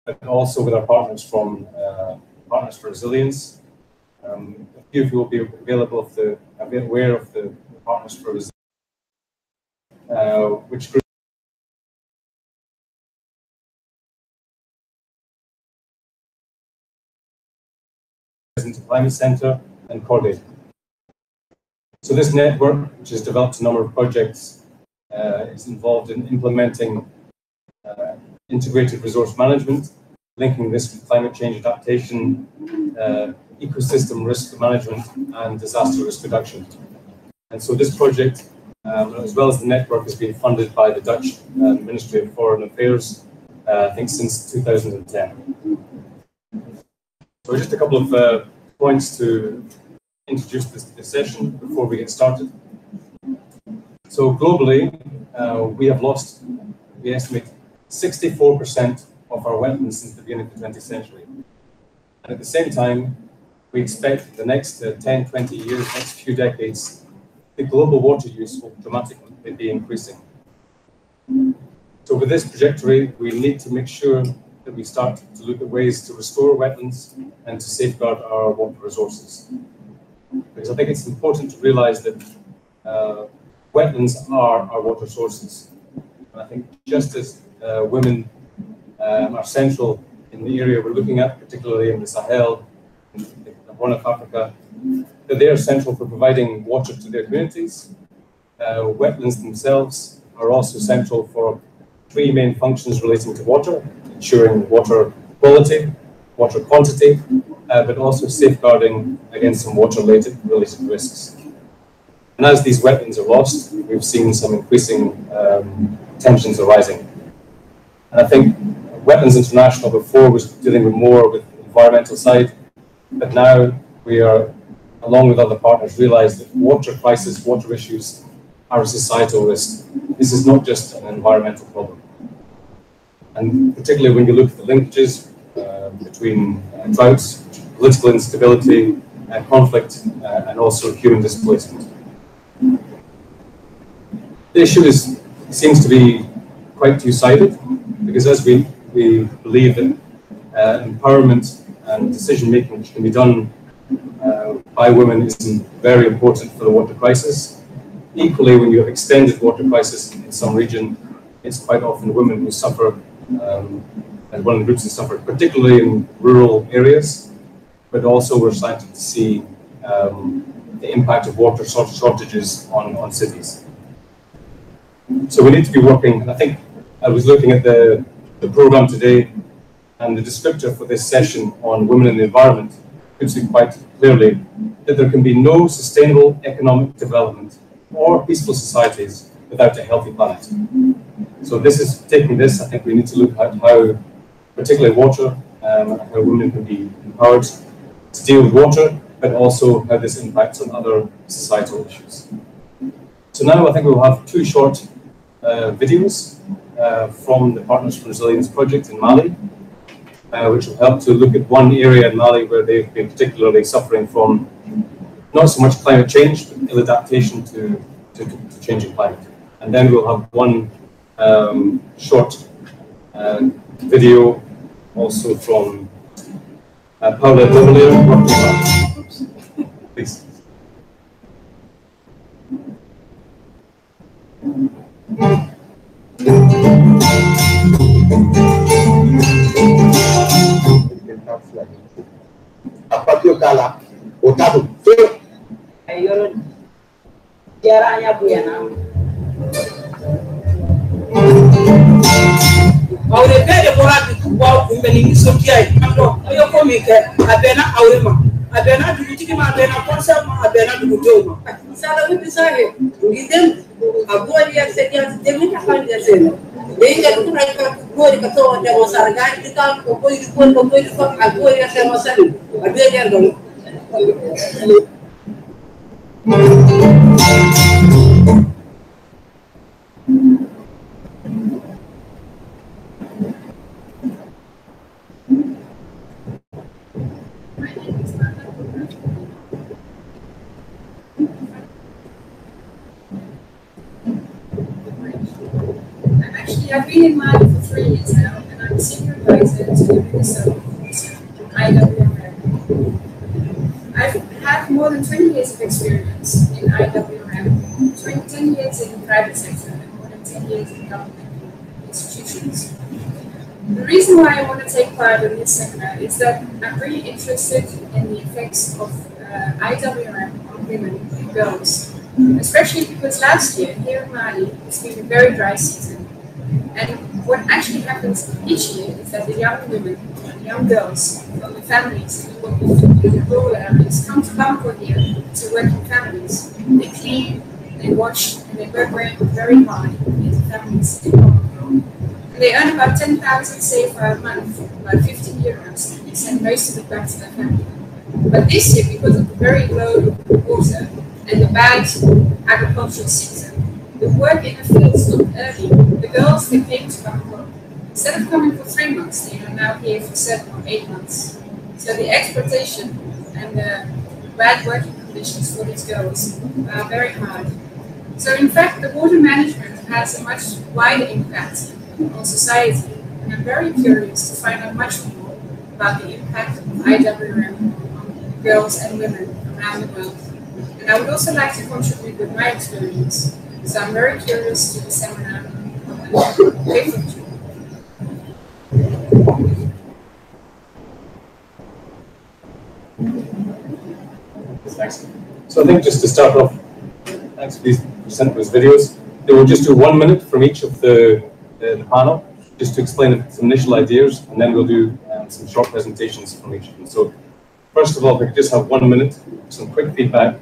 but also with our partners from Partners for Resilience. A few of you will be aware of the Partners for Resilience, which group the Climate Centre and Coordinator. So this network, which has developed a number of projects, is involved in implementing integrated resource management, linking this with climate change adaptation, ecosystem risk management, and disaster risk reduction. And so this project, as well as the network, has been funded by the Dutch Ministry of Foreign Affairs, I think since 2010. So just a couple of points to introduce this session before we get started. So globally, we have lost, we estimate, 64% of our wetlands since the beginning of the 20th century. And at the same time, we expect the next 10, 20 years, next few decades, the global water use will dramatically be increasing. So with this trajectory, we need to make sure that we start to look at ways to restore wetlands and to safeguard our water resources. Because I think it's important to realize that wetlands are our water sources. And I think just as women are central in the area we're looking at, particularly in the Sahel, in the Horn of Africa, that they are central for providing water to their communities. Wetlands themselves are also central for three main functions relating to water: ensuring water quality, water quantity, but also safeguarding against some water-related risks. And as these wetlands are lost, we've seen some increasing tensions arising. And I think Wetlands International before was dealing with more with the environmental side, but now we are, along with other partners, realize that water crisis, water issues are a societal risk. This is not just an environmental problem. And particularly when you look at the linkages between droughts, political instability, conflict, and also human displacement. The issue seems to be quite two-sided, because as we believe that empowerment and decision-making which can be done by women is very important for the water crisis. Equally, when you have extended water crisis in some region, it's quite often women who suffer, and one of the groups that suffer, particularly in rural areas, but also we're starting to see the impact of water shortages on cities. So we need to be working, and I think I was looking at the program today, and the descriptor for this session on women in the environment puts it quite clearly that there can be no sustainable economic development or peaceful societies without a healthy planet. So taking this, I think we need to look at how, particularly water, how women can be empowered to deal with water, but also how this impacts on other societal issues. So now I think we'll have two short videos from the Partners for Resilience project in Mali, which will help to look at one area in Mali where they've been particularly suffering from not so much climate change, but ill adaptation to changing climate. And then we'll have one short video also from Paula Dovelier working on. Please. Kala otado ayoro jaranya buyana awre bede borati wa kumbeli misokia ando ayo komike abena awrema abena dugutiki ma abena konsa ma abena duguto sala wipi sahe ngidem abori ya sekia demita hanja sena Dia itu mereka boleh ketua dewan sarga kita boleh agoi ya sama sekali. Ada yang dong. I've been in Mali for 3 years now, and I'm a senior advisor to state and government institutions. The reason why I want to take part in this seminar is that I'm really interested in the effects of IWM on women and girls, especially because last year here in Mali it's been a very dry season. And what actually happens each year is that the young women and young girls from the families who work in the rural areas come to Bamako here to work in families. They clean, they wash, and they work very, very hard in the families in Bamako. They earn about 10,000 CFA a month, about 50 euros, and they send most of it back to their family. But this year, because of the very low water and the bad agricultural season, the work in the field stopped early. The girls that came to Bamako, instead of coming for 3 months, they are now here for 7 or 8 months. So the exploitation and the bad working conditions for these girls are very hard. So in fact, the water management has a much wider impact on society, and I'm very curious to find out much more about the impact of IWM on girls and women around the world. And I would also like to contribute with my experience, so I'm very curious to the seminar on Griffin. Thanks. So I think just to start off, thanks for these presenters' videos. They will just do 1 minute from each of the panel, just to explain some initial ideas, and then we'll do some short presentations from each of them. So first of all, we could just have 1 minute, some quick feedback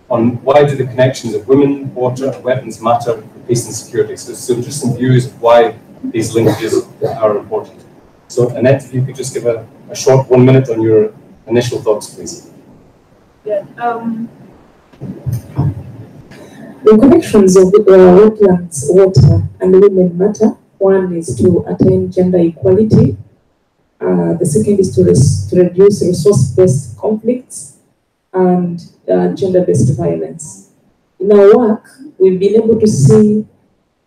on why do the connections of women, water, and weapons matter for peace and security. So just some views of why these linkages are important. So Annette, if you could just give a short 1 minute on your initial thoughts, please. Yeah. The connections of wetlands, water, and women matter. One is to attain gender equality. The second is to reduce resource-based conflicts and gender-based violence. In our work, we've been able to see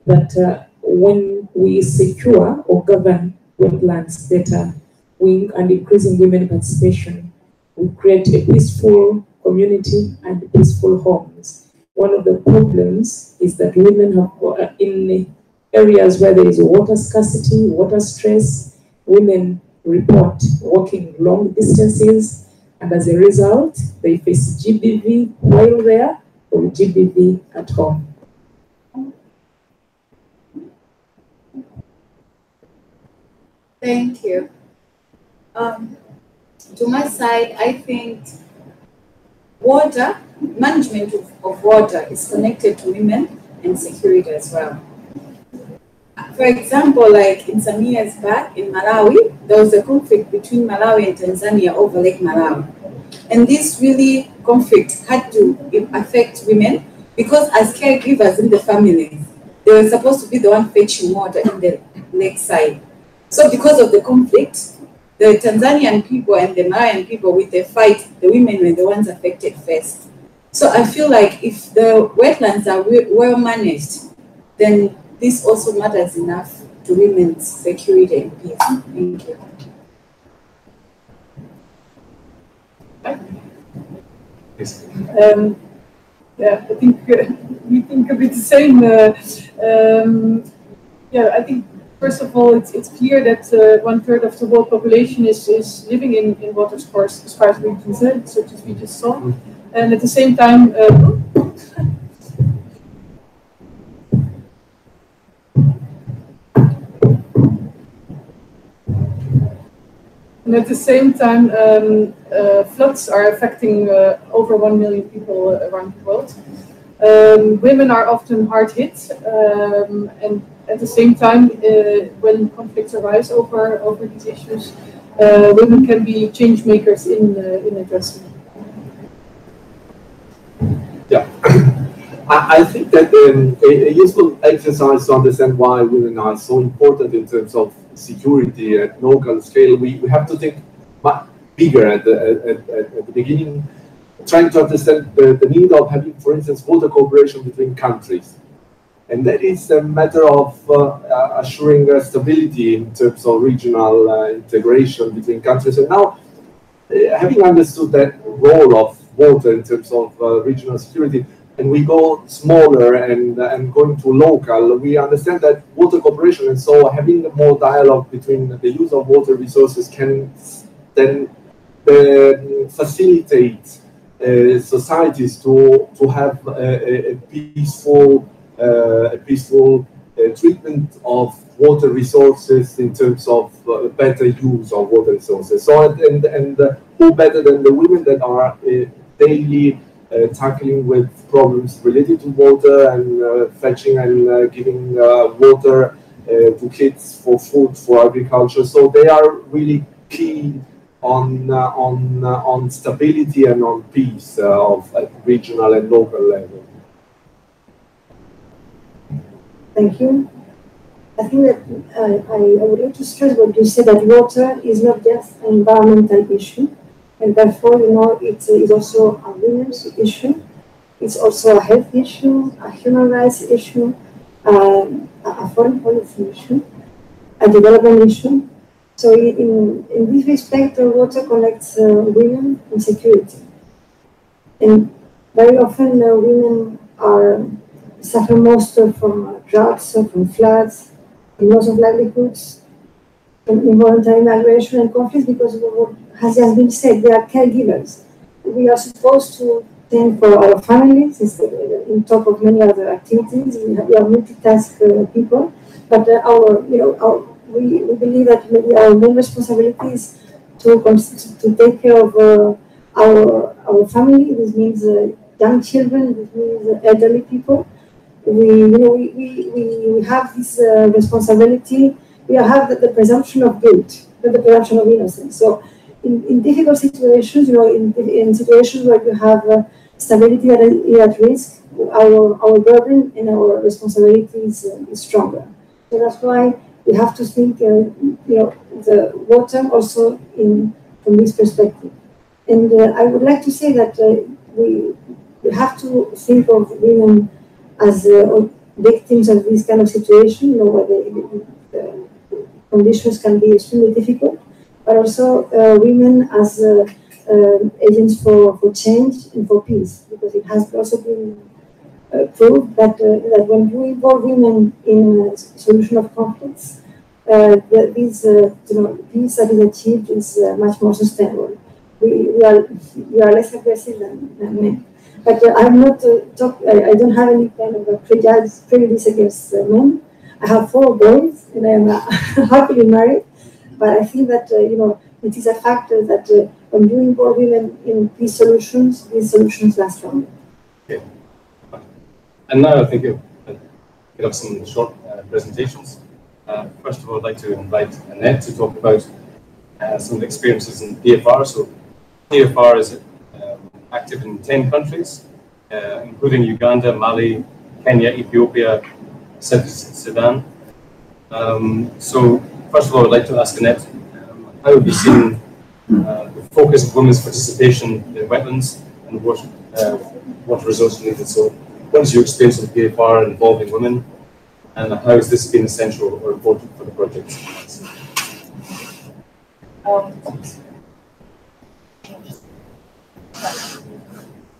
that when we secure or govern wetlands better, and increasing women participation, we create a peaceful community and peaceful homes. One of the problems is that women have, in areas where there is water scarcity, water stress, women report walking long distances, and as a result, they face GBV while there or GBV at home. Thank you. To my side, I think water, management of water is connected to women and security as well. For example, like in some years back in Malawi, there was a conflict between Malawi and Tanzania over Lake Malawi. And this really conflict had to affect women because as caregivers in the families, they were supposed to be the one fetching water in the lakeside. So because of the conflict, the Tanzanian people and the Malawian people with the fight, the women were the ones affected first. So I feel like if the wetlands are well managed, then this also matters enough to women's security and peace. Thank you. Yeah, I think we think a bit the same. Yeah, I think first of all, it's clear that 1/3 of the world population is living in water scarce regions, such as we just saw, and at the same time. And at the same time, floods are affecting over 1 million people around the world. Women are often hard hit, and at the same time, when conflicts arise over these issues, women can be change makers in addressing. Yeah, I think that a useful exercise to understand why women are so important in terms of security at local scale, we have to think much bigger at the beginning, trying to understand the need of having, for instance, water cooperation between countries. And that is a matter of assuring stability in terms of regional integration between countries. And now, having understood that role of water in terms of regional security, and we go smaller and going to local, we understand that water cooperation, and so having more dialogue between the use of water resources can then facilitate societies to have a peaceful treatment of water resources in terms of better use of water resources. So and who better than the women that are daily tackling with problems related to water and fetching and giving water to kids for food, for agriculture. So they are really key on stability and on peace of at regional and local level. Thank you. I think that I would like to stress what you said, that water is not just an environmental issue, and therefore, it is also a women's issue. It's also a health issue, a human rights issue, a foreign policy issue, a development issue. So in this respect, water connects women and security. And very often women suffer most from droughts, from floods, from loss of livelihoods, from involuntary migration and conflicts, because of what has just been said, they are caregivers. We are supposed to tend for our families on top of many other activities. We are multitask people, but we believe that our main responsibility is to take care of our family. This means young children. This means elderly people. We have this responsibility. We have the presumption of guilt, not the presumption of innocence. So in difficult situations, in situations where you have stability that is at risk, our burden and our responsibility is stronger. So that's why we have to think, the water also from this perspective. And I would like to say that we have to think of women as victims of this kind of situation, where the conditions can be extremely difficult, but also women as agents for change and for peace, because it has also been proved that when you involve women in solution of conflicts, peace that is achieved is much more sustainable. We are less aggressive than men. But I'm not I don't have any kind of a prejudice against men. I have 4 boys and I am happily married. But I think that it is a factor that when you involve women in these solutions last longer. Okay. And now I think we'll get up some short presentations. First of all, I'd like to invite Annette to talk about some experiences in PFR. So PFR is active in 10 countries, including Uganda, Mali, Kenya, Ethiopia, South Sudan. So first of all, I'd like to ask Annette, how have you seen the focus of women's participation in wetlands and what resources needed? So what is your experience of PFR involving women, and how has this been essential or important for the project?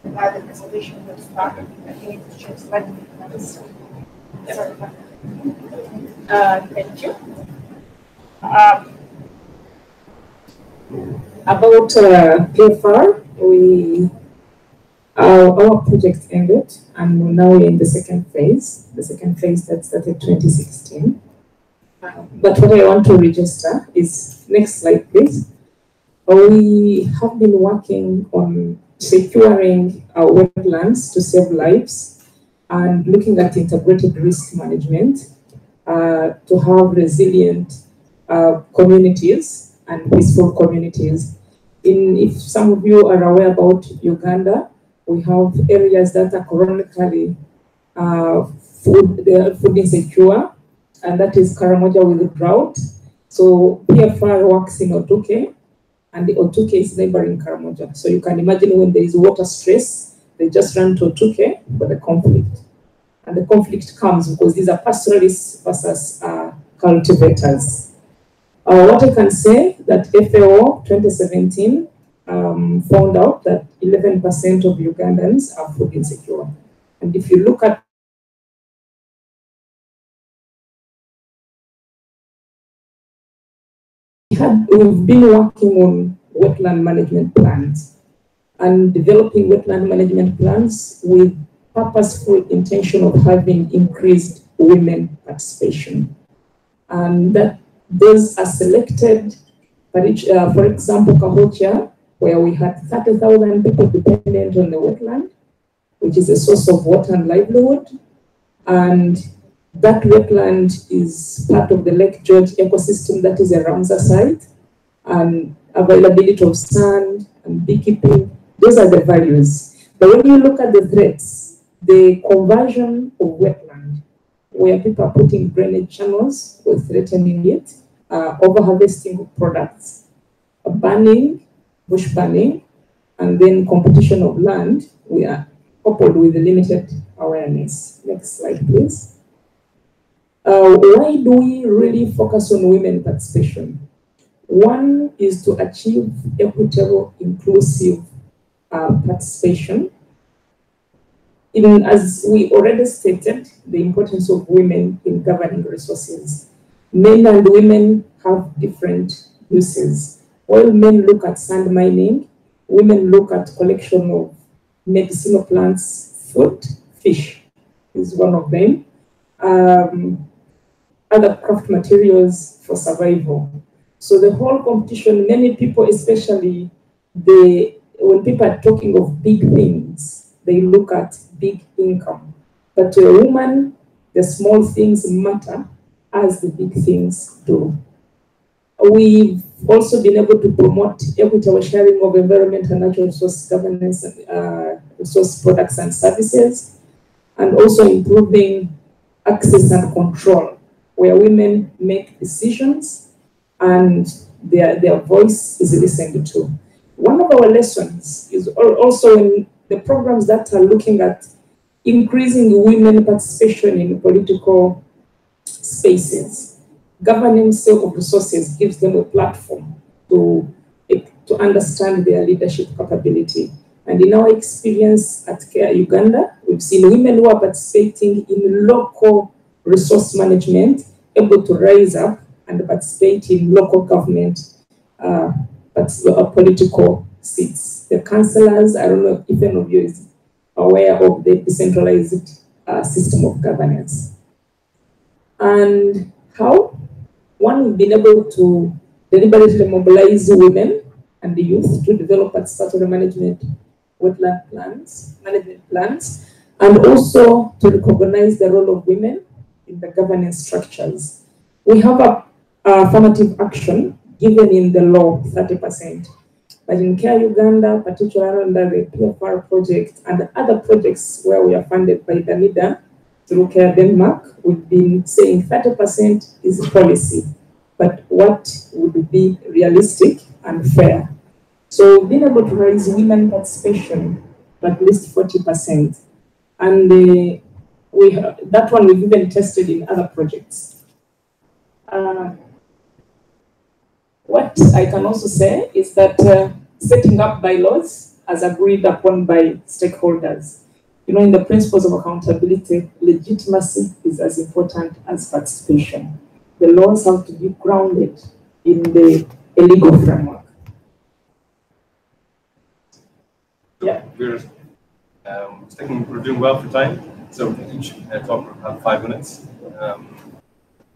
Now the presentation will start. I think it's just like sorry. Thank you. About PFR, our project ended, and we're now in the second phase. The second phase that started 2016. But what I want to register is, next slide, please. We have been working on securing our wetlands to save lives and looking at integrated risk management to have resilient communities and peaceful communities. If some of you are aware about Uganda, we have areas that are chronically food insecure, and that is Karamoja with the drought. So PFR works in Otuke, and the Otuke is neighboring Karamoja. So you can imagine when there is water stress, they just run to Otuke for the conflict. And the conflict comes because these are pastoralists versus cultivators. What I can say that FAO 2017 found out that 11% of Ugandans are food insecure. And if you look at we've been working on wetland management plans and developing wetland management plans with purposeful intention of having increased women participation. And that those are selected, for example, Cahokia, where we had 30,000 people dependent on the wetland, which is a source of water and livelihood. And that wetland is part of the Lake George ecosystem that is a Ramsar site, and availability of sand and beekeeping. Those are the values. But when you look at the threats, the conversion of wetland, where people are putting drainage channels or threatening it, over-harvesting of products, burning, bush burning, and then competition of land, we are coupled with limited awareness. Next slide, please. Why do we really focus on women participation? One is to achieve equitable, inclusive participation. As we already stated, the importance of women in governing resources. Men and women have different uses. While men look at sand mining, women look at collection of medicinal plants, food, fish is one of them. Other craft materials for survival. So the whole competition, many people, especially when people are talking of big things, they look at big income. But to a woman, the small things matter as the big things do. We've also been able to promote equitable sharing of environment and natural resource governance, resource products and services, and also improving access and control, where women make decisions and their voice is listened to. One of our lessons is also in the programs that are looking at increasing women participation in political spaces. Governance of resources gives them a platform to understand their leadership capability. And in our experience at CARE Uganda, we've seen women who are participating in local resource management able to rise up and participate in local government political seats. The councillors, I don't know if any of you is aware of the decentralized system of governance. And how? One, we've been able to deliberately mobilize women and the youth to develop participatory management wetland plans, and also to recognize the role of women in the governance structures. We have a affirmative action given in the law, 30%. But in CARE Uganda, particularly under the PFR project and other projects where we are funded by the NIDA through CARE Denmark, we've been saying 30% is policy, but what would be realistic and fair? So we've been able to raise women participation to at least 40%. And that one we've even tested in other projects. What I can also say is that setting up bylaws as agreed upon by stakeholders. You know, in the principles of accountability, legitimacy is as important as participation. The laws have to be grounded in a legal framework. Yeah. We're doing well for time, so each talk will have 5 minutes.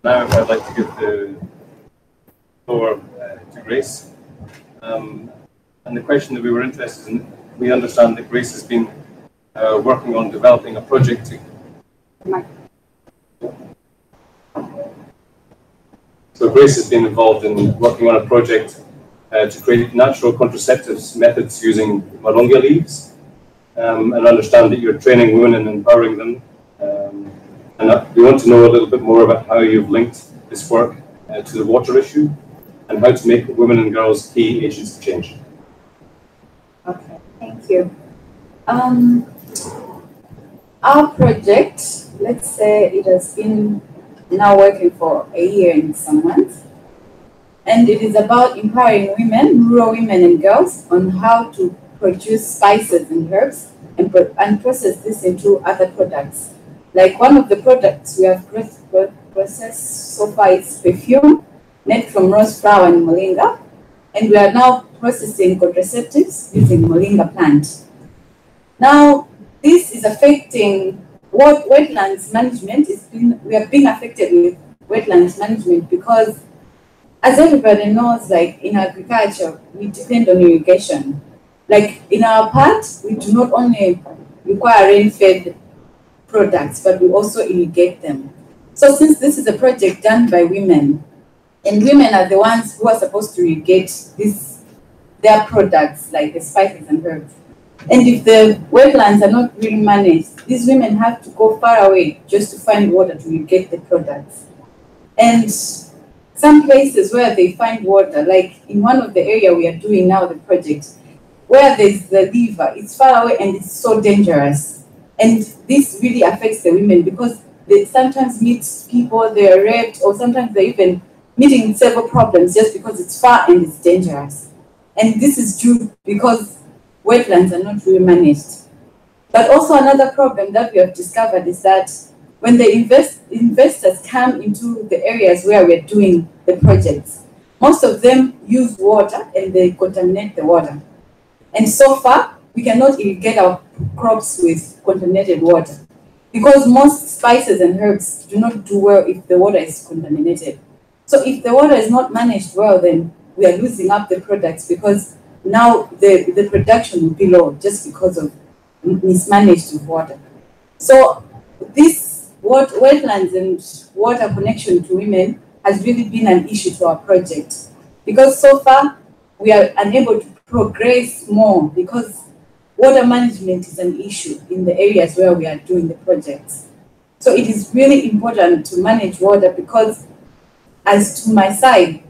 Now I'd like to give the floor to Grace. And the question that we were interested in, we understand that Grace has been working on developing a project So Grace has been involved in working on a project to create natural contraceptives methods using moringa leaves, and understand that you're training women and empowering them. And we want to know a little bit more about how you've linked this work to the water issue and how to make women and girls key agents of change. Okay, thank you. Our project, let's say it has been now working for a year and some months, and it is about empowering women, rural women and girls, on how to produce spices and herbs and process this into other products. Like one of the products we have processed so far is perfume made from rose flower and moringa, and we are now processing contraceptives using moringa plant. Now, this is affecting what wetlands management is. We are being affected with wetlands management because, as everybody knows, like in agriculture, we depend on irrigation. Like in our part, we do not only require rain-fed products, but we also irrigate them. So since this is a project done by women, and women are the ones who are supposed to irrigate their products, like the spices and herbs. And if the wetlands are not really managed, these women have to go far away just to find water to irrigate the products. And some places where they find water, like in one of the areas we are doing now, the project, where there's the river, it's far away and it's so dangerous. And this really affects the women because they sometimes meet people, they are raped, or sometimes they're even meeting several problems just because it's far and it's dangerous. And this is due because wetlands are not really managed. But also another problem that we have discovered is that when the investors come into the areas where we're doing the projects, most of them use water and they contaminate the water. And so far, we cannot irrigate our crops with contaminated water because most spices and herbs do not do well if the water is contaminated. So if the water is not managed well, then we are losing up the products because now the production will be low just because of mismanaged water. So this wetlands and water connection to women has really been an issue to our project because so far we are unable to progress more because water management is an issue in the areas where we are doing the projects. So it is really important to manage water because as to my side,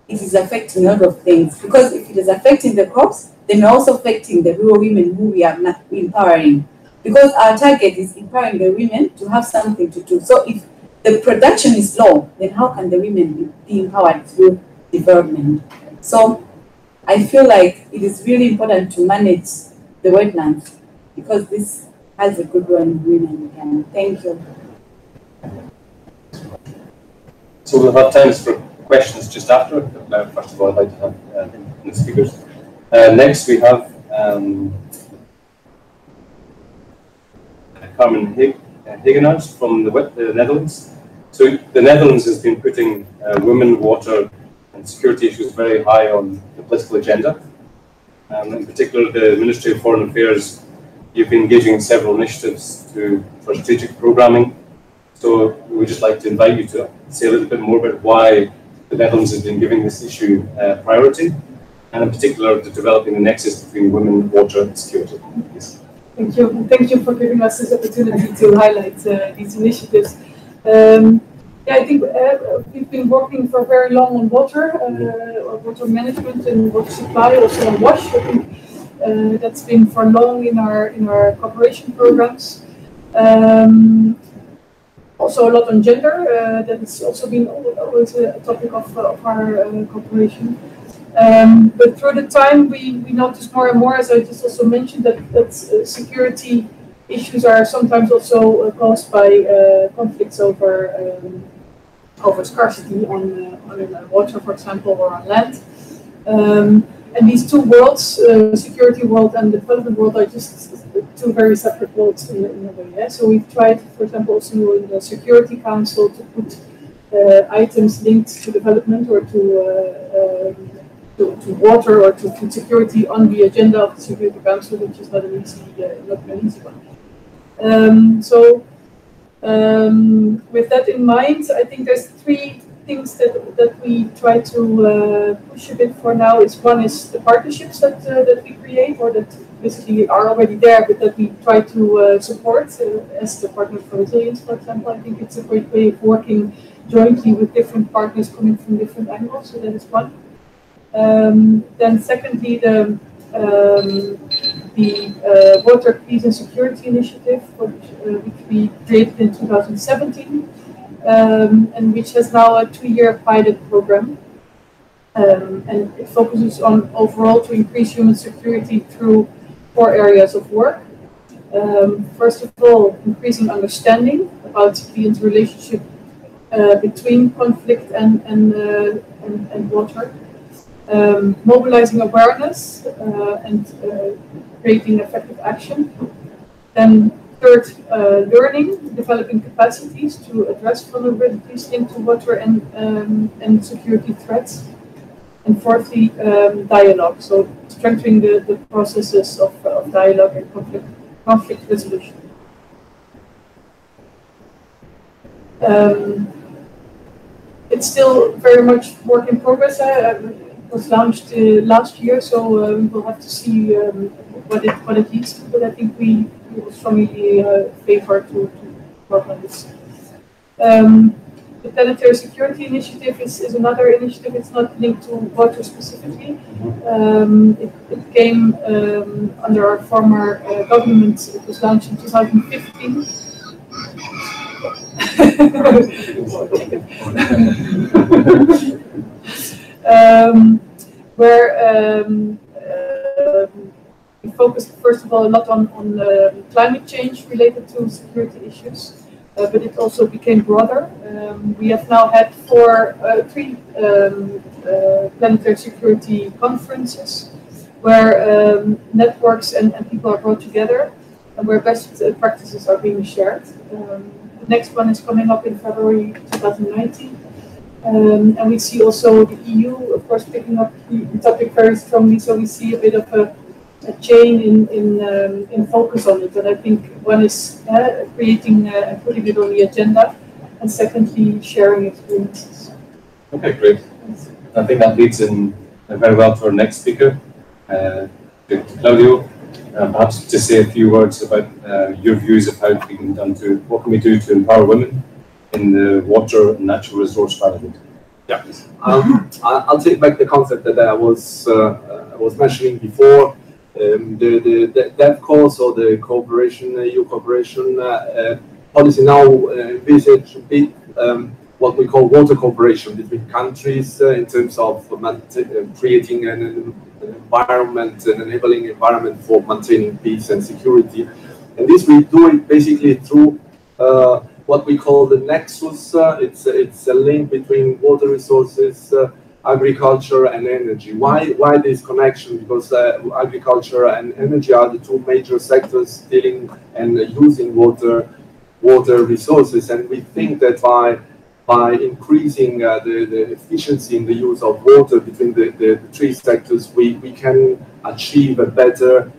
it is affecting a lot of things because if it is affecting the crops, then we're also affecting the rural women who we are empowering because our target is empowering the women to have something to do. So if the production is low, then how can the women be empowered through development? So I feel like it is really important to manage the wetlands because this has a good role in women again. Thank you. So we'll have times for questions just after. First of all, I'd like to have the speakers. Next, we have Carmen Hagenaars from the Netherlands. So the Netherlands has been putting women, water, and security issues very high on the political agenda. In particular, the Ministry of Foreign Affairs, you've been engaging in several initiatives for strategic programming. So we would just like to invite you to say a little bit more about why the Netherlands has been giving this issue priority, and in particular, the developing the nexus between women, water, and security. Yes. Thank you. And thank you for giving us this opportunity to highlight these initiatives. Yeah, I think we've been working for very long on water management and water supply, also on WASH. I think that's been for long in our cooperation programs. Also a lot on gender, that has also been always a topic of our cooperation. But through the time, we noticed more and more, as I just also mentioned, that security issues are sometimes also caused by conflicts over scarcity on water, for example, or on land. And these two worlds, security world and the development world, are just two very separate worlds in a way. Yeah? So we've tried, for example, also in the Security Council to put items linked to development or to water or to food security on the agenda of the Security Council, which is not an easy one. With that in mind, I think there's three things that we try to push a bit for now. One is the partnerships that we create, or that basically are already there, but that we try to support as the Partners for Resilience, for example. I think it's a great way of working jointly with different partners coming from different angles, so that is one. Then secondly, the Water, Peace and Security Initiative, which we created in 2017, and which has now a 2-year pilot program. And it focuses on overall to increase human security through 4 areas of work. First of all, increasing understanding about the interrelationship between conflict and water, mobilizing awareness and creating effective action. Then third, learning, developing capacities to address vulnerabilities linked to water and security threats. And fourthly, dialogue, so strengthening the processes of dialogue and conflict resolution. It's still very much work in progress. It was launched last year, so we will have to see what it leads to. But I think we will strongly favor to work on this. The Planetary Security Initiative is another initiative. It's not linked to water specifically. It came under our former government. It was launched in 2015. Where we focused first of all a lot on climate change related to security issues. But it also became broader. We have now had three planetary security conferences where networks and people are brought together and where best practices are being shared. The next one is coming up in February 2019. And we see also the EU, of course, picking up the topic very strongly. So we see a bit of a chain in focus on it, and I think one is creating and putting it on the agenda, and secondly sharing experiences. Okay, great. I think that leads in very well to our next speaker, to Claudio. Perhaps to say a few words about your views of how we can what can we do to empower women in the water and natural resource management. Yeah, I'll take back the concept that I was mentioning before. The DevCo, so the cooperation, EU cooperation policy now envisage big what we call water cooperation between countries in terms of creating an environment, an enabling environment for maintaining peace and security. And this we do it basically through what we call the nexus. It's a link between water resources, agriculture and energy. Why this connection? Because agriculture and energy are the two major sectors dealing and using water resources, and we think that by increasing the efficiency in the use of water between the three sectors, we can achieve a better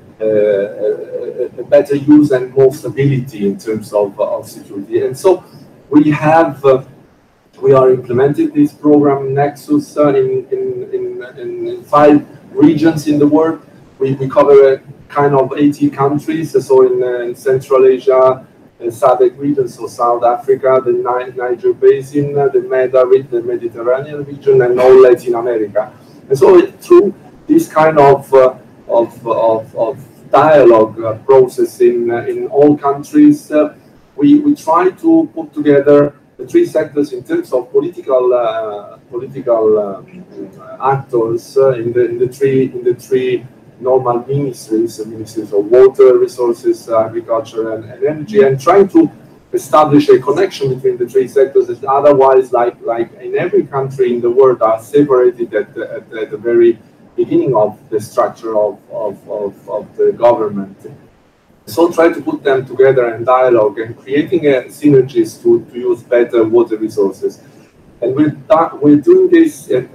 use and more stability in terms of security. And so we are implementing this program Nexus in 5 regions in the world. We cover a kind of 80 countries, so in Central Asia, SADC region, so South Africa, the Niger Basin, the Mediterranean region, and all Latin America. And so through this kind of dialogue process in all countries, we try to put together the three sectors in terms of political actors in the three normal ministries of water, resources, agriculture, and energy, and trying to establish a connection between the three sectors that otherwise, like in every country in the world, are separated at the very beginning of the structure of the government. So try to put them together in dialogue and creating synergies to use better water resources. And we're doing this at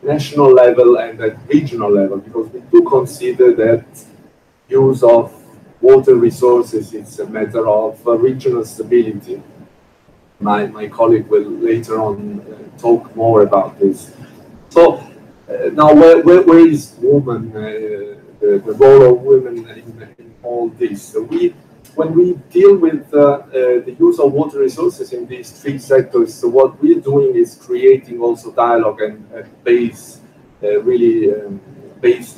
national level and at regional level, because we do consider that use of water resources is a matter of regional stability. My colleague will later on talk more about this. So now where is women, the role of women in all this? So when we deal with the use of water resources in these three sectors, so what we're doing is creating also dialogue and base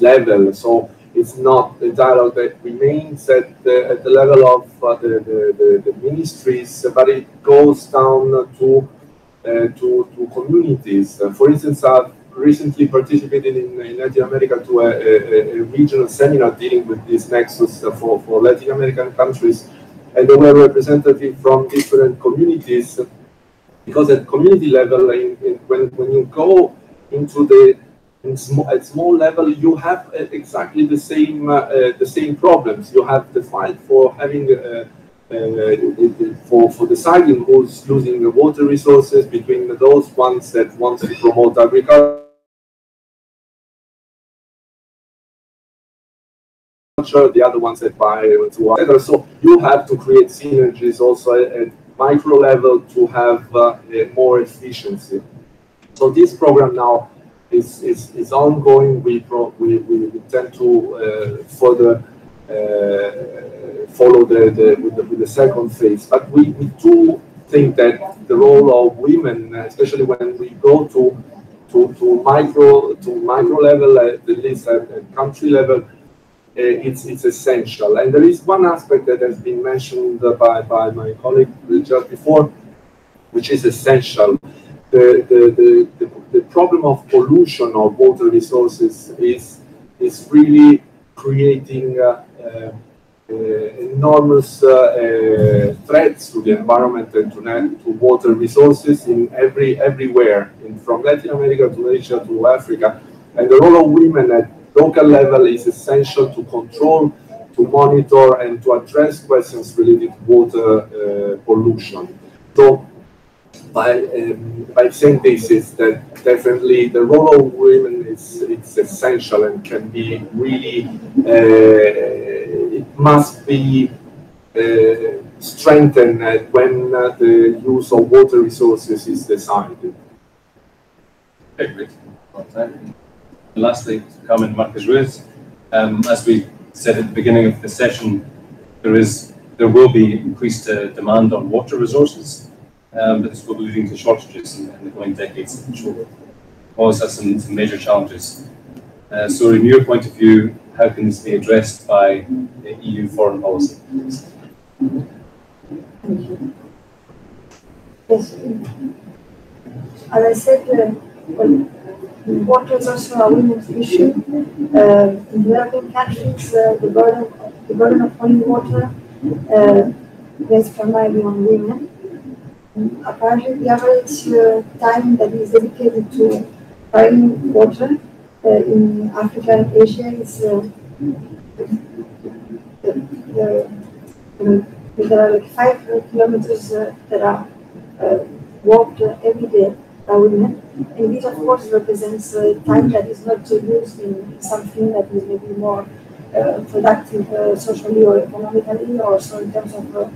level. So it's not a dialogue that remains at the level of the ministries, but it goes down to communities. For instance, recently participated in Latin America to a regional seminar dealing with this nexus for Latin American countries, and there were representatives from different communities, because at community level, when you go into at small level, you have exactly the same problems. You have the fight for having for deciding who's using the water resources between those ones that want to promote agriculture, the other ones that buy to other. So you have to create synergies also at micro level to have more efficiency. So this program now is ongoing. We tend to further follow with the second phase, but we do think that the role of women, especially when we go to micro level, at least at country level, it's essential. And there is one aspect that has been mentioned by my colleague just before, which is essential. The problem of pollution of water resources is really creating enormous threats to the environment and to water resources in everywhere, from Latin America to Asia to Africa. And the role of women at local level is essential to control, to monitor, and to address questions related to water pollution. So by saying this, is that definitely the role of women it's essential and can be really it must be strengthened when the use of water resources is decided. Okay, great. Well, and lastly, to comment, Marcus Ruiz, as we said at the beginning of the session, there will be increased demand on water resources. But this will be leading to shortages in the coming decades, which will cause us some major challenges. So, in your point of view, how can this be addressed by the EU foreign policy? Thank you. Yes, as I said, water is also a women's issue. In developing countries, the burden of running water rests primarily on women. Apparently, the average time that is dedicated to running water in Africa and Asia is there are like 5 kilometers that are walked every day by women, and this of course represents time that is not used in something that is maybe more productive socially or economically, or also in terms of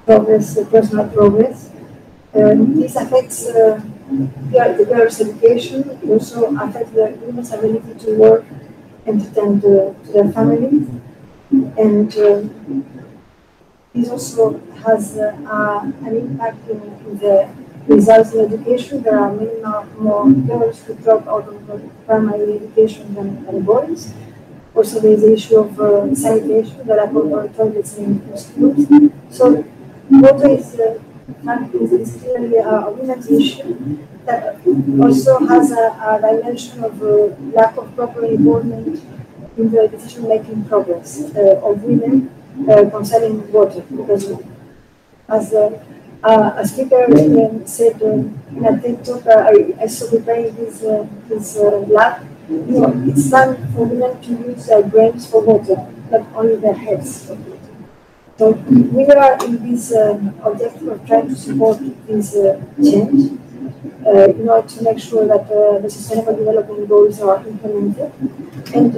progress, personal progress. This affects the girls' education. It also affects the women's ability to work and to tend to their families. And this also has an impact in the results in education. There are many more girls who drop out of primary education than boys. Also, there is the issue of sanitation, that are toilets in schools. So, water is clearly a women's issue that also has a dimension of lack of proper involvement in the decision-making process of women concerning water. Because as a speaker said in a TED talk, I saw preparing this lab, it's time for women to use their brains for water, not only their heads. So we are in this objective of trying to support this change in order to make sure that the Sustainable Development Goals are implemented. And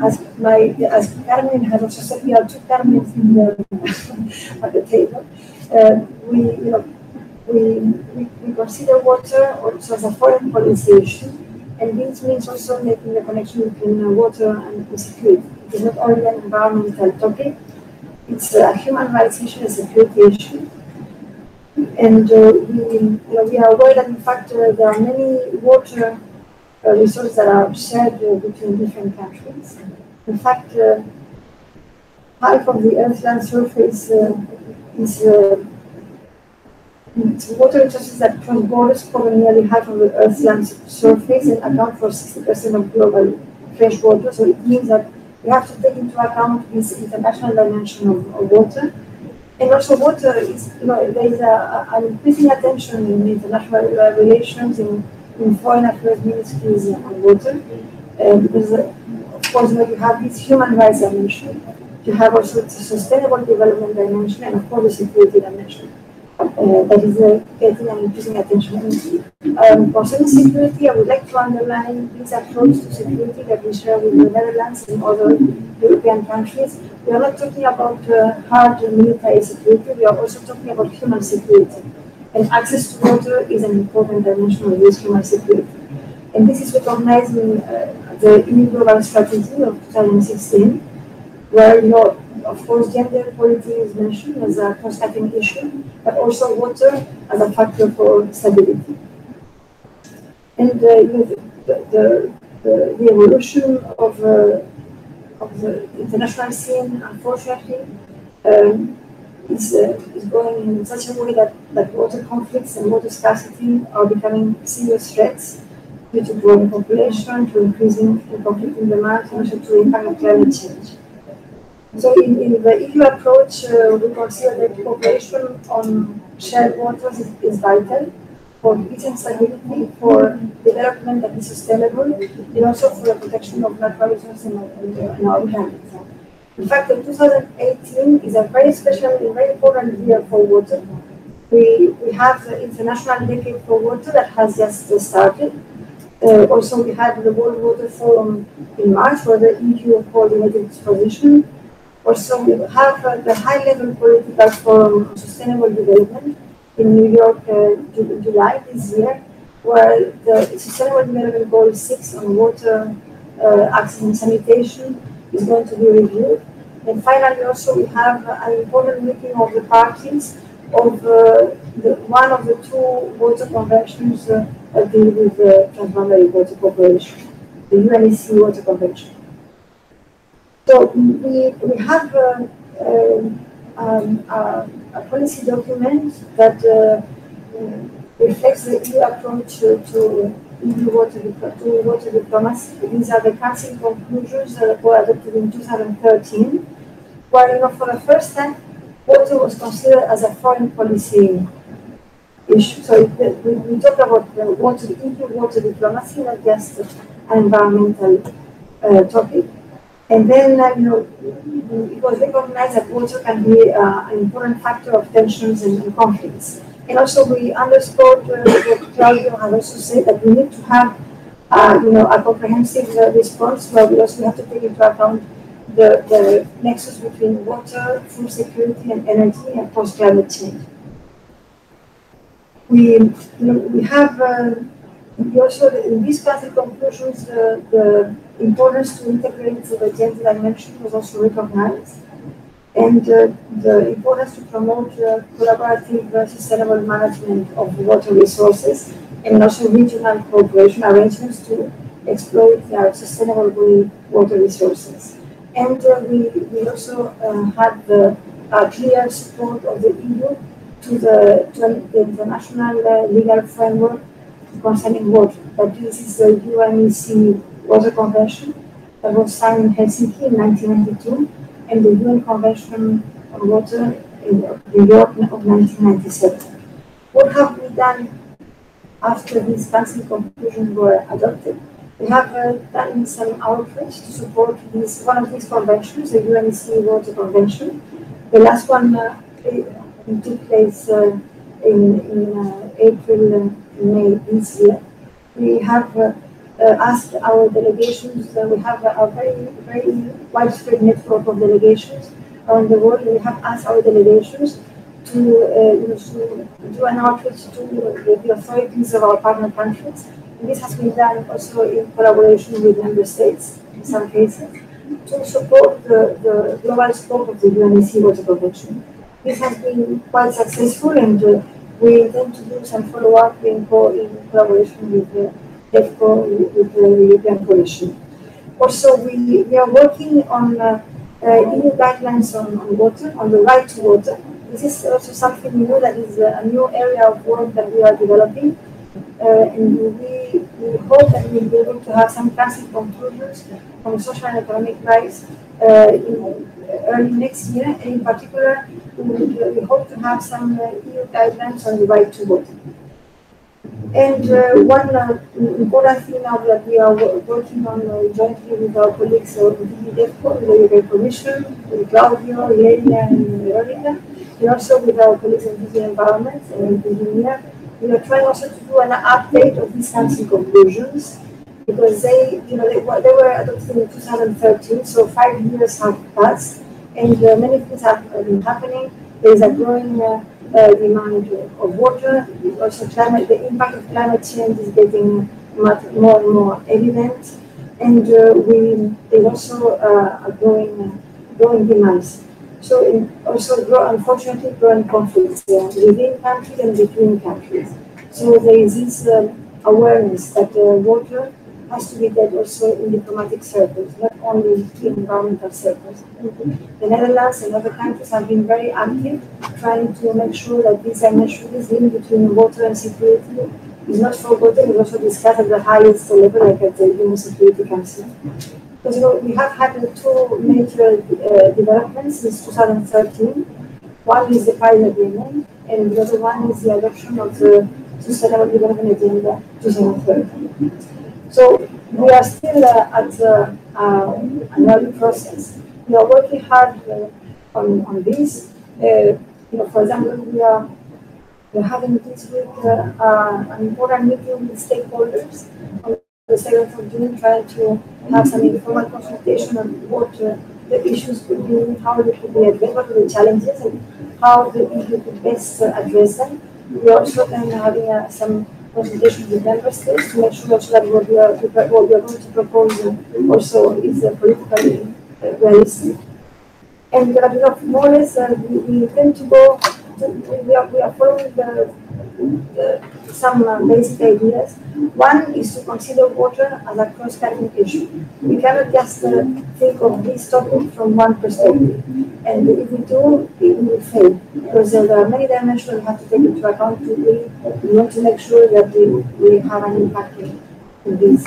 as Carmen has also said, we have 2 Carmens in at the table. We consider water also as a foreign policy issue, and this means also making the connection between water and security. It is not only an environmental topic. It's a human rights issue, a security issue. And we are aware that, in fact, there are many water resources that are shared between different countries. In fact, half of the Earth's land surface is water resources that cross borders cover nearly half of the Earth's land surface and account for 60% of global fresh water. So it means that we have to take into account this international dimension of water. And also water is, there is an increasing attention in international relations, in foreign affairs ministries on water. Because, of course, you have this human rights dimension. You have also the sustainable development dimension and, of course, the security dimension. That is getting an increasing attention. Concerning security, I would like to underline this approach to security that we share with the Netherlands and other European countries. We are not talking about hard military security, we are also talking about human security. And access to water is an important dimension of this human security. And this is recognized in the EU Global Strategy of 2016, where, of course, gender equality is mentioned as a cross-cutting issue, but also water as a factor for stability. And the evolution of the international scene, unfortunately, is going in such a way that water conflicts and water scarcity are becoming serious threats due to growing population, to increasing and conflicting demands, and also to the impact of climate change. So in the EU approach, we consider that cooperation on shared waters is vital for peace and stability, for development that is sustainable, and also for the protection of natural resources in our planet. In fact, 2018 is a very special and very important year for water. We have the International Decade for Water that has just started. Also, we had the World Water Forum in March, where the EU coordinated its position. Also, we have the high-level political forum on sustainable development in New York, July this year, where the Sustainable Development Goal 6 on water access and sanitation is going to be reviewed. And finally, also, we have an important meeting of the parties of one of the two water conventions that deal with the Transboundary Water Cooperation, the UNEC Water Convention. So we have a policy document that reflects the EU approach to EU water diplomacy. These are the Council conclusions that were adopted in 2013, where for the first time water was considered as a foreign policy issue. So we talk about EU water diplomacy, not just an environmental topic. And then, it was recognized that water can be an important factor of tensions and conflicts. And also, we underscored what Claudio had also said, that we need to have, a comprehensive response, where we also have to take into account the nexus between water, food security, and energy, and post-climate change. We also, in these council conclusions, the importance to integrate the gender dimension was also recognized, and the importance to promote collaborative, sustainable management of water resources, and also regional cooperation arrangements to exploit sustainable water resources. And we also had the clear support of the EU to the international legal framework concerning water. That this is the UNEC Water Convention that was signed in Helsinki in 1992, and the UN Convention on Water in New York of 1997. What have we done after these council conclusions were adopted? We have done some outreach to support one of these conventions, the UNEC Water Convention. The last one took place in April, May this year. We have asked our delegations, we have a very, very widespread network of delegations around the world. We have asked our delegations to do an outreach to the authorities of our partner countries. And this has been done also in collaboration with member states, in some cases, to support the global scope of the UNEC Water Convention. This has been quite successful, and we intend to do some follow-up in collaboration with DEFCO, with the European Commission. Also, we are working on EU guidelines on water, on the right to water. this is also something new that is a new area of work that we are developing. And we hope that we'll be able to have some classic conclusions from social and economic rights early next year. And in particular, we hope to have some EU guidelines on the right to vote. And one important thing now that we are working on jointly with our colleagues of the DEFCO, the European Commission, with Claudio, Lelia, and Veronica, and also with our colleagues in the environment and engineer, we are trying also to do an update of these council conclusions, because they were adopted in 2013, so 5 years have passed, and many things have been happening. There is a growing demand of water. Also, the impact of climate change is getting much more and more evident, and there's also a growing demands. So, unfortunately, growing conflicts within countries and between countries. So there is this awareness that water has to be dealt also in diplomatic circles, not only in environmental circles. The Netherlands and other countries have been very active, trying to make sure that this dimension, this link between water and security, is not forgotten, but also discussed at the highest level, like at the UN Security Council. Because we have had two major developments since 2013. One is the Paris Agreement, and the other one is the adoption of the Sustainable Development Agenda 2030. So we are still at an early process. We are working hard on this. For example, we're having this week an important meeting with stakeholders on the 7th of June, trying to have some informal consultation on what the issues could be, how they could be addressed, what are the challenges, and how the EU could best address them. We're also having some consultation with member states to make sure also that what we are going to propose also is politically realistic. And more or less, we intend to go. We are following some basic ideas. One is to consider water as a cross-cutting issue. We cannot just think of this topic from one perspective. And if we do, it will fail. Because there are many dimensions we have to take into account to we want to make sure that we have an impact in these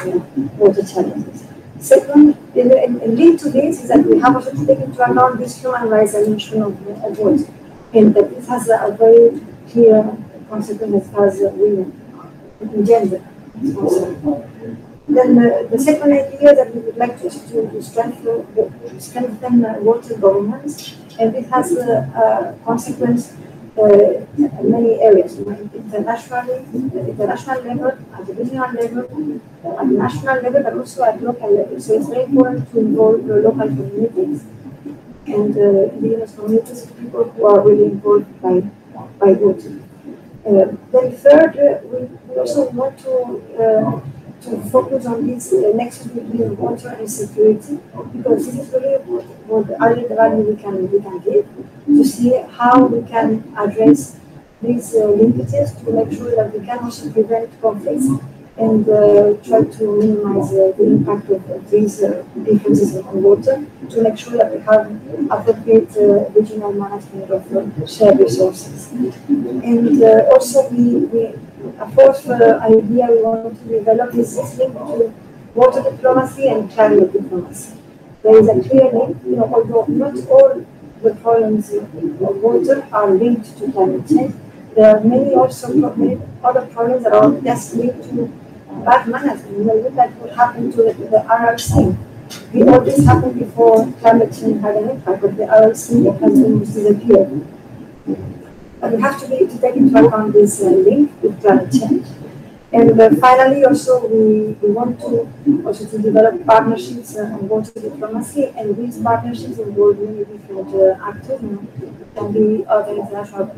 water challenges. Second, and linked to this is that we have also to take into account this human rights dimension of water. And that this has a very clear consequence as far as women and gender. Then the second idea that we would like to strengthen water governance, and it has a consequence in many areas, internationally, at international level, at the regional level, at national level, but also at local level. So it's very important to involve the local communities and indigenous communities, people who are really involved by water. Then third, we also want to focus on this nexus between water and security, because this is really what added value we can give, to see how we can address these linkages to make sure that we can also prevent conflicts and try to minimize the impact of these differences on water, to make sure that we have appropriate regional management of shared resources. And also a fourth idea we want to develop is this link to water diplomacy and climate diplomacy. There is a clear link, although not all the problems of water are linked to climate change, there are many other problems that are just linked to bad management. Look at what happened to the Arab Sea. All this happened before climate change had an impact, but the Arab Sea has almost disappeared. But we have to take into account this link with climate change. And finally, also we want to develop partnerships on water diplomacy, and these partnerships involve many different actors. It can be other international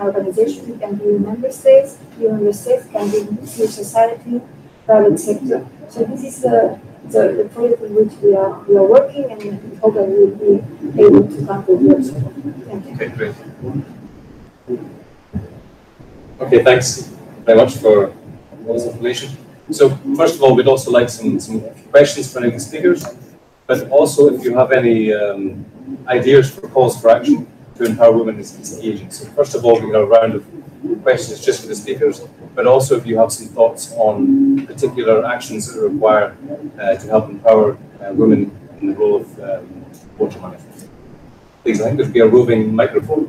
organizations, it can be member states, it can be civil society, private sector. So this is the project in which we are working, and we hope that we will be able to contribute. Thank you. Okay, great. Okay, thanks very much for all this information. So first of all, we'd also like some questions for any of the speakers, but also if you have any ideas for calls for action, to empower women is key agents. So first of all, we got a round of questions just for the speakers, but also if you have some thoughts on particular actions that are required to help empower women in the role of water management. Please, I think there'll be a roving microphone.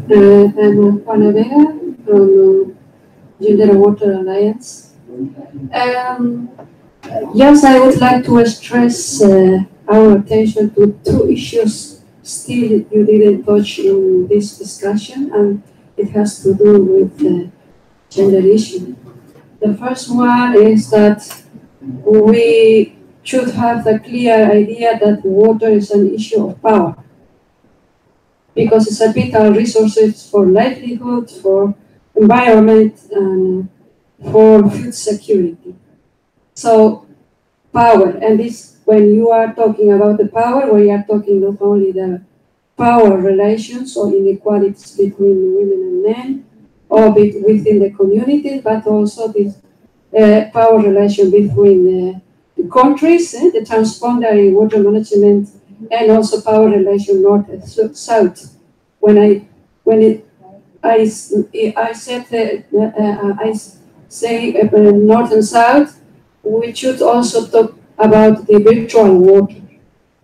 I'm Juana Vega from Gender Water Alliance. Yes, I would like to stress our attention to two issues still you didn't touch in this discussion, and it has to do with gender issue. The first one is that we should have the clear idea that water is an issue of power, because it's a vital resource for livelihood, for environment, and for food security. So power, and this, when you are talking about the power, we are talking not only the power relations or inequalities between women and men, or within the community, but also this power relation between the countries, the transboundary water management, and also power relation north and south. I say north and south, we should also talk about the virtual water.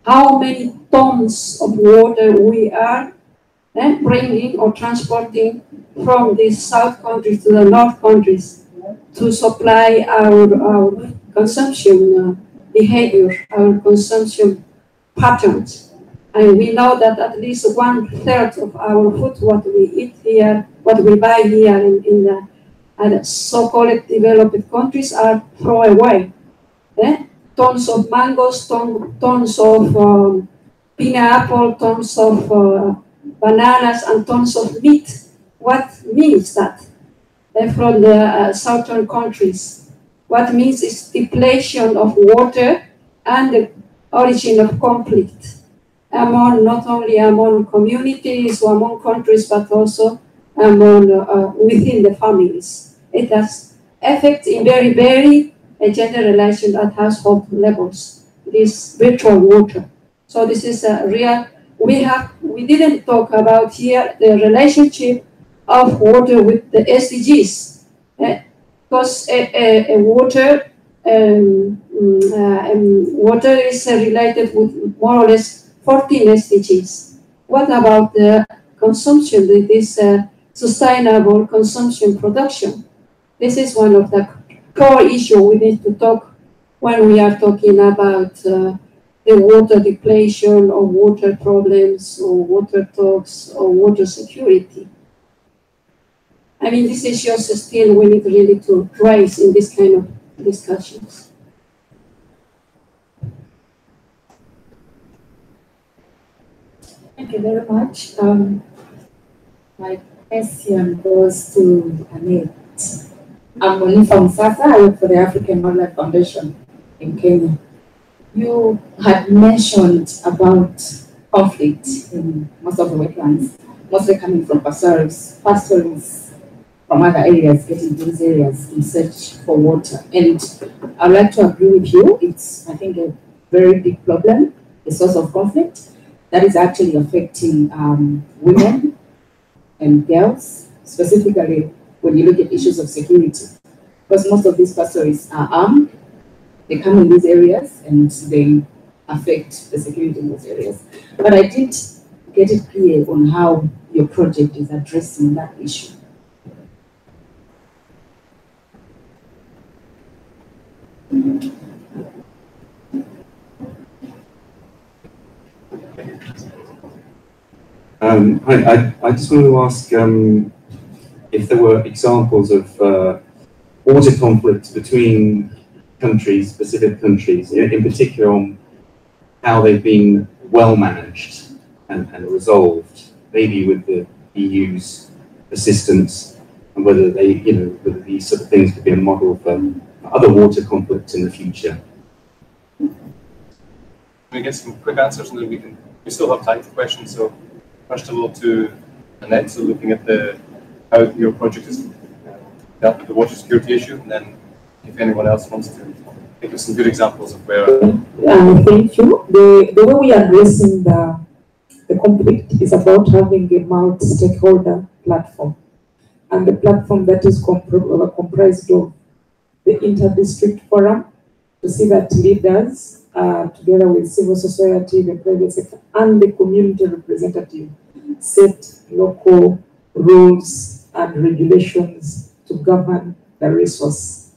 How many tons of water we are bringing or transporting from the south countries to the north countries to supply our consumption behavior, our consumption patterns. And we know that at least 1/3 of our food, what we eat here, what we buy here in the so-called developed countries, are thrown away. Tons of mangoes, tons of pineapple, tons of bananas, and tons of meat. What means that? From the southern countries. What means is depletion of water and the origin of conflict among, not only among communities or among countries, but also among within the families. It has effects in very gender relations at household levels, this virtual water. So this is a real, we didn't talk about here the relationship of water with the SDGs, because water is related with more or less 14 SDGs. What about the consumption, this sustainable consumption production? This is one of the core issues we need to talk when we are talking about the water depletion or water problems or water talks or water security. I mean, these issues still we need really to raise in this kind of discussions. Thank you very much. My question goes to Annette. I'm Moni from SASA. I work for the African Wildlife Foundation in Kenya. You had mentioned about conflict in most of the wetlands, mostly coming from pastoralists from other areas getting to these areas in search for water. And I'd like to agree with you. It's, I think, a very big problem, a source of conflict that is actually affecting women and girls, specifically when you look at issues of security. Because most of these pastoralists are armed, they come in these areas and they affect the security in those areas. But I did get it clear on how your project is addressing that issue. I just wanted to ask if there were examples of water conflicts between countries, specific countries, in particular on how they've been well managed and resolved, maybe with the EU's assistance, and whether they, whether these sort of things could be a model for other water conflicts in the future. Can we get some quick answers, and then we still have time for questions. So first of all, to Annette, so looking at how your project has dealt with the water security issue, and then if anyone else wants to think of some good examples of where. Thank you. The way we are addressing the conflict is about having a multi-stakeholder platform, and the platform that is comprised of the inter-district forum to see that leaders, together with civil society, the private sector, and the community representative, set local rules and regulations to govern the resource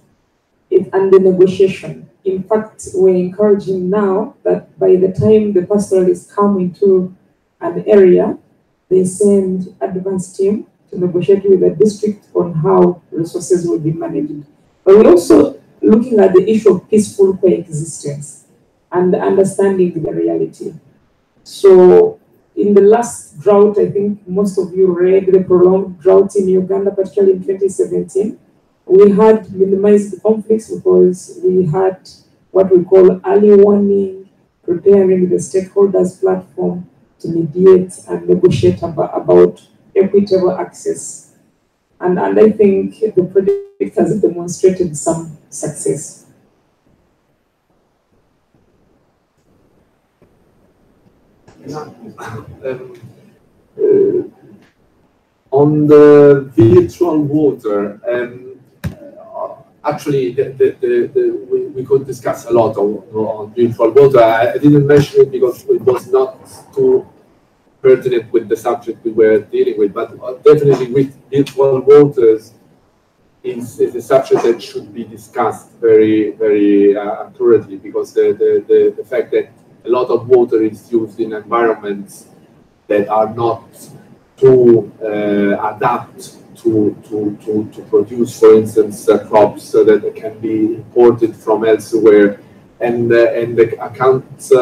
and the negotiation. In fact, we're encouraging now that by the time the pastoralists come into an area, they send advance team to negotiate with the district on how resources will be managed. But we're also looking at the issue of peaceful coexistence and understanding the reality. So in the last drought, I think most of you read the prolonged drought in Uganda, particularly in 2017. We had minimized the conflicts because we had what we call early warning, preparing the stakeholders platform to mediate and negotiate about equitable access. And I think the project has demonstrated some success. On the virtual water, actually, we could discuss a lot on virtual water. I didn't mention it because it was not too pertinent with the subject we were dealing with, but definitely with virtual waters is a subject that should be discussed very, very accurately, because the fact that a lot of water is used in environments that are not to adapt to produce, for instance, crops that can be imported from elsewhere, and the accounts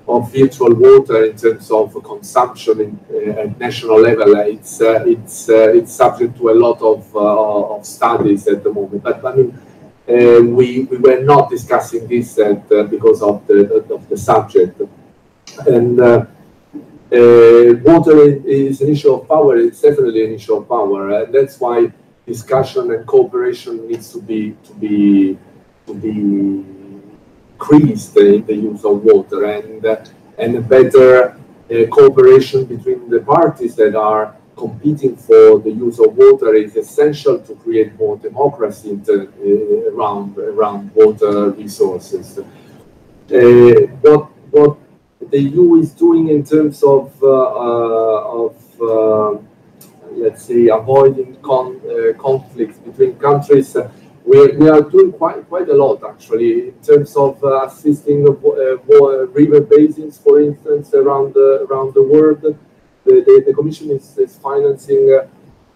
of virtual water in terms of consumption at national level, it's subject to a lot of studies at the moment. But I mean, we were not discussing this because of the subject. And water is an issue of power. It's definitely an issue of power, and that's why discussion and cooperation needs to be increased in the use of water, and a better cooperation between the parties that are competing for the use of water is essential to create more democracy around water resources. What the EU is doing in terms of let's say, avoiding conflicts between countries, we are doing quite a lot, actually, in terms of assisting river basins, for instance, around the world. The Commission is financing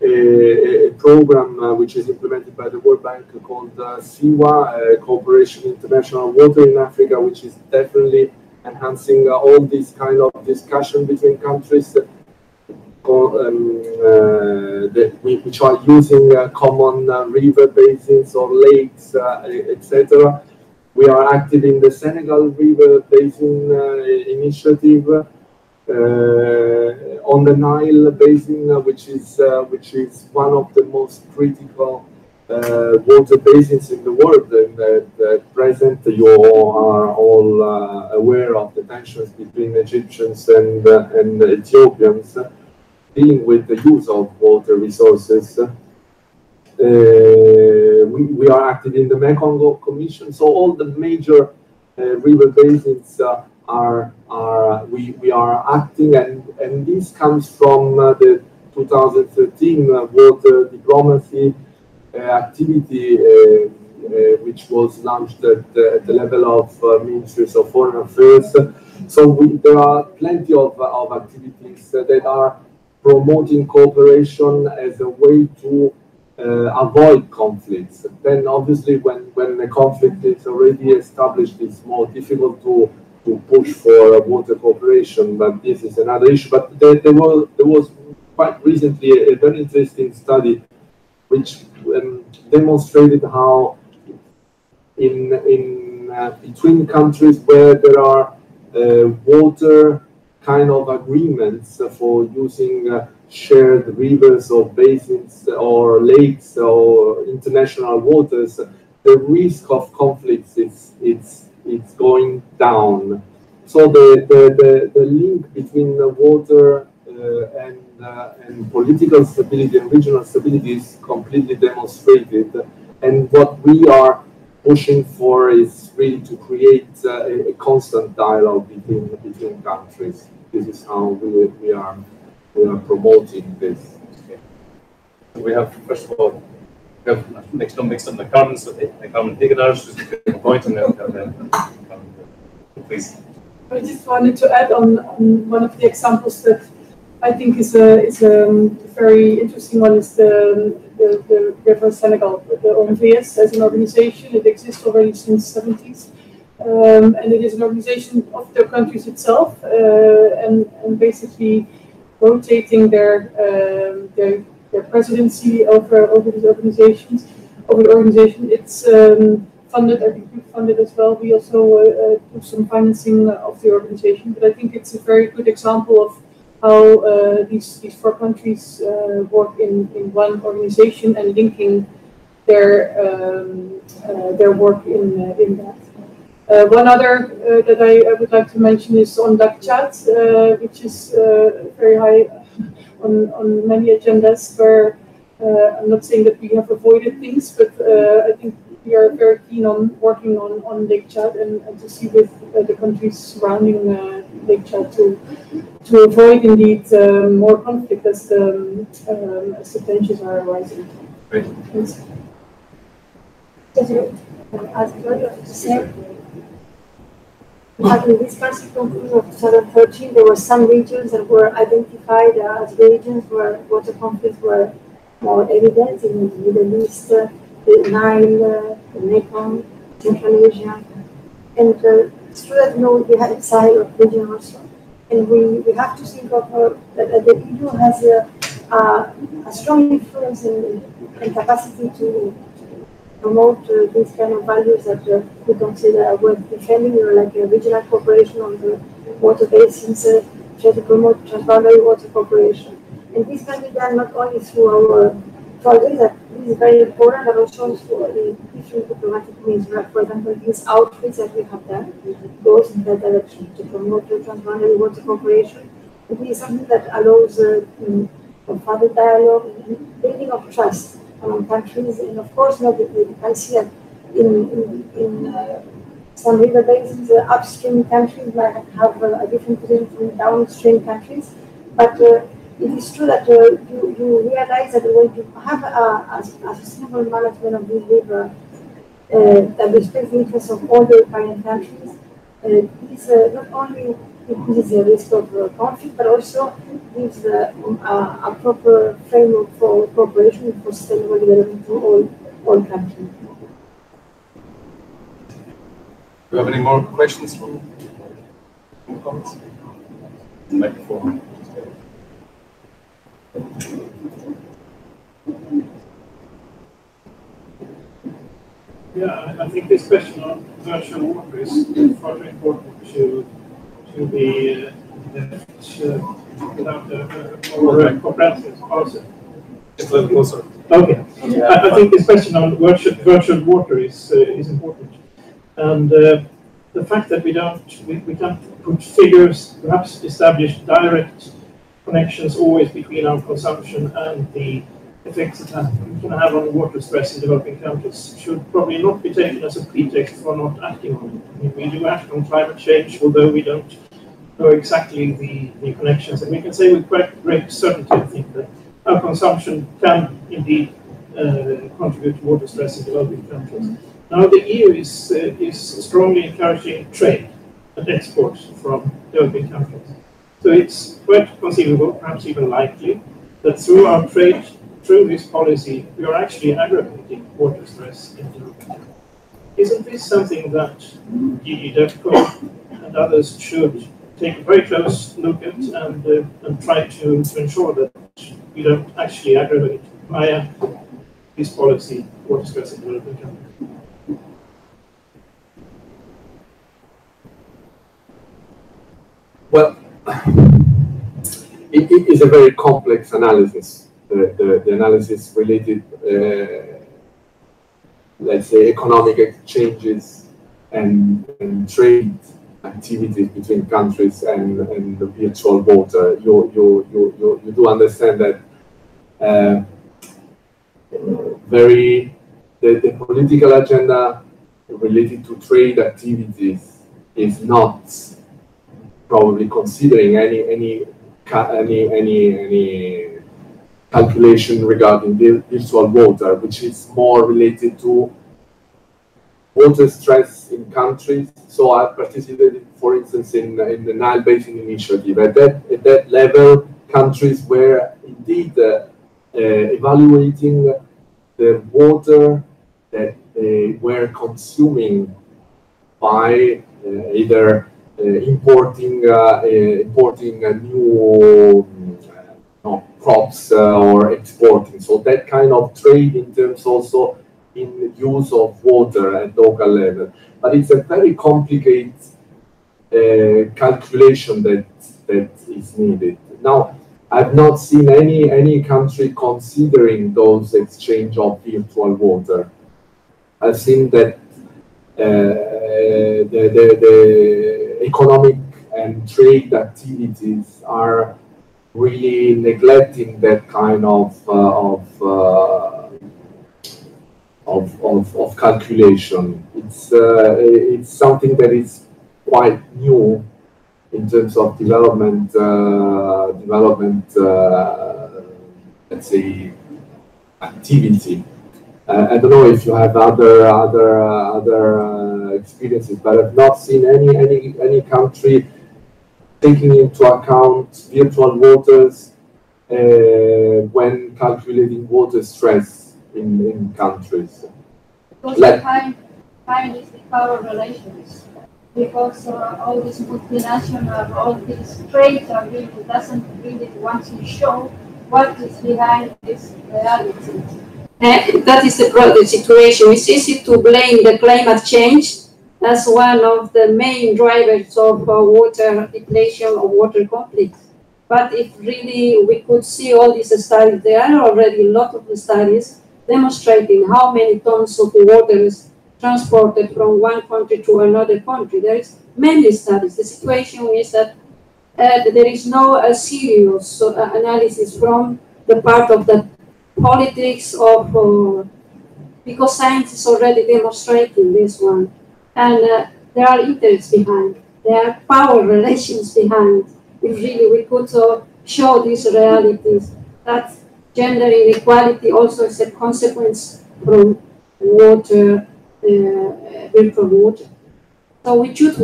a program which is implemented by the World Bank called SIWA, Cooperation International Water in Africa, which is definitely enhancing all this kind of discussion between countries which are using common river basins or lakes, etc. We are active in the Senegal River Basin Initiative, on the Nile Basin, which is one of the most critical water basins in the world. And at present, you are all aware of the tensions between Egyptians and Ethiopians dealing with the use of water resources. We are active in the Mekong Commission, so all the major river basins we are acting, and this comes from the 2013 water diplomacy activity, which was launched at the level of Ministries of Foreign Affairs. So there are plenty of activities that are promoting cooperation as a way to avoid conflicts. Then obviously when a conflict is already established, it's more difficult to push for water cooperation, but this is another issue. But there was quite recently a very interesting study which demonstrated how between countries where there are water kind of agreements for using shared rivers or basins or lakes or international waters, the risk of conflicts it's going down. So the link between the water and political stability and regional stability is completely demonstrated. And what we are pushing for is really to create a constant dialogue between countries. This is how we are promoting this. We have, first of all, we have mixed up the carbon, so the carbon diggers, which is a good point, and then please. I just wanted to add on one of the examples that I think is a very interesting one is the River Senegal, the OMVS as an organization. It exists already since the 70s. And it is an organization of their countries itself, and basically rotating their presidency over these organizations. Over the organization, it's funded. I think we funded as well. We also do some financing of the organization, but I think it's a very good example of how these four countries work in one organization and linking their work in that. One other that I would like to mention is on Chad, which is very high on many agendas, where I'm not saying that we have avoided things, but I think we are very keen on working on Lake Chad and to see with the countries surrounding Lake Chad to avoid indeed more conflict as the tensions are arising. Great. Thanks. As Claudia was saying, in this country conclusion of 2013, there were some regions that were identified as regions where water conflicts were more evident in the Middle East, the Nile, the Mekong, Central Asia. And it's true that we had a Sahel region also. And we have to think of that the EU has a strong influence and capacity to promote these kind of values that we consider worth defending, like a regional cooperation on the water basins, try to promote transboundary water cooperation. And this can be done not only through our projects, that this is very important, but also through the different diplomatic means. For example, this outreach that we have done goes in that direction to promote transboundary water cooperation. It is something that allows further dialogue and building of trust among countries, and of course, we can see that in some river basins, upstream countries might have a different position from downstream countries, but it is true that you realize that when you have a sustainable management of this river that respects the interests of all the parent countries, this not only increases the risk of conflict, but also gives a proper framework for cooperation and for sustainable development to all countries. Do you have any more questions from comments? Microphone. Yeah, I think this question on virtual water is further important to be without a more comprehensive policy. Just a little closer. Okay. I think this question on virtual water is important, and the fact that we can't put figures, perhaps establish direct connections always between our consumption and the effects it can have on water stress in developing countries should probably not be taken as a pretext for not acting on it. I mean, we do act on climate change, although we don't know exactly the connections. And we can say with quite great certainty, I think, that our consumption can indeed contribute to water stress in developing countries. Now, the EU is strongly encouraging trade and exports from developing countries. So it's quite conceivable, perhaps even likely, that through our trade, through this policy, we are actually aggravating water stress in developing countries. Isn't this something that DG DevCo and others should take a very close look at and try to ensure that we don't actually aggravate via this policy water stress in developing countries? Well, it is a very complex analysis. The analysis related, let's say, economic exchanges and trade activities between countries and the virtual water. You do understand that the political agenda related to trade activities is not probably considering any calculation regarding the virtual water, which is more related to water stress in countries. So I participated, for instance, in the Nile Basin Initiative. At that level, countries were indeed evaluating the water that they were consuming by either importing new crops or exporting. So that kind of trade in terms also in use of water at local level. But it's a very complicated calculation that is needed. Now, I've not seen any country considering those exchange of virtual water. I've seen that the economic and trade activities are really neglecting that kind of calculation. It's something that is quite new in terms of development, let's say, activity. I don't know if you have other experiences, but I've not seen any country taking into account virtual waters when calculating water stress in countries. Because like, time is the power relations. Because all these multinational, all these trade really doesn't really want to show what is behind this reality. That is the situation. It's easy to blame the climate change as one of the main drivers of water depletion or water conflicts. But if really we could see all these studies, there are already a lot of studies demonstrating how many tons of water is transported from one country to another country. There is many studies. The situation is that there is no serious analysis from the part of the politics of, because science is already demonstrating this one. And there are interests behind, there are power relations behind. If really we could show these realities, that gender inequality also is a consequence from water, virtual water. So we should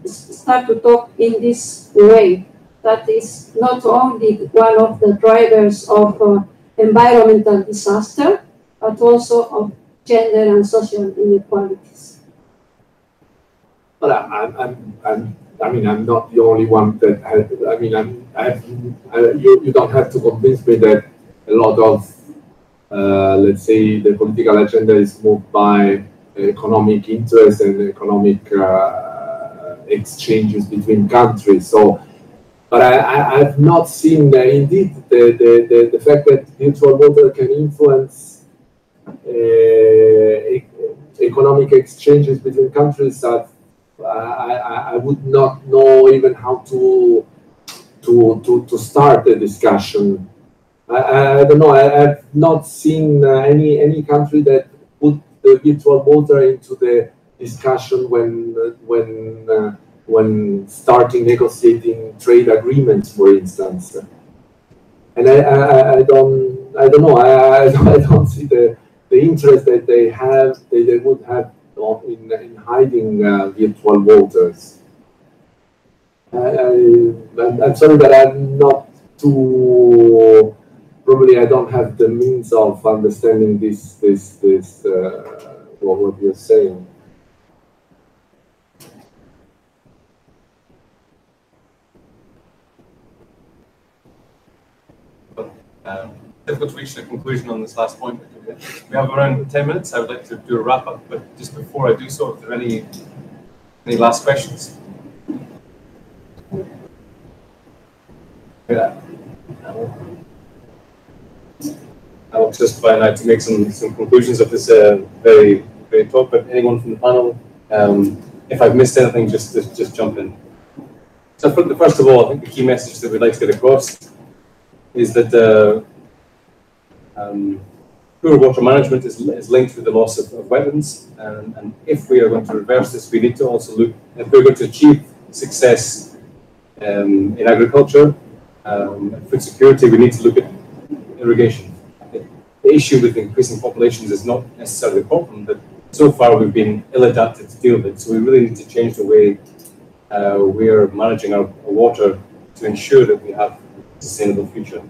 start to talk in this way. That is not only one of the drivers of environmental disaster, but also of gender and social inequalities. Well, I'm not the only one that has, you don't have to convince me that a lot of, let's say, the political agenda is moved by economic interest and economic exchanges between countries. So, but I've not seen, indeed, the fact that virtual water can influence economic exchanges between countries that I would not know even how to start the discussion. I don't know. I've not seen any country that put the virtual water into the discussion when starting negotiating trade agreements, for instance. And I don't know. I don't see the interest that they would have in hiding virtual waters. I'm sorry that I'm not too. Probably I don't have the means of understanding this what you're saying. Difficult to reach a conclusion on this last point. We have around 10 minutes. I would like to do a wrap up, but just before I do so, if there are any last questions? Yeah. I will just try now to make some conclusions of this very talk. But anyone from the panel, if I've missed anything, just jump in. So first of all, I think the key message that we'd like to get across is that poor water management is linked with the loss of wetlands, and if we are going to reverse this, we need to also look, if we're going to achieve success in agriculture, food security, we need to look at irrigation. The issue with increasing populations is not necessarily a problem, but so far we've been ill-adapted to deal with it, so we really need to change the way we are managing our water to ensure that we have a sustainable future.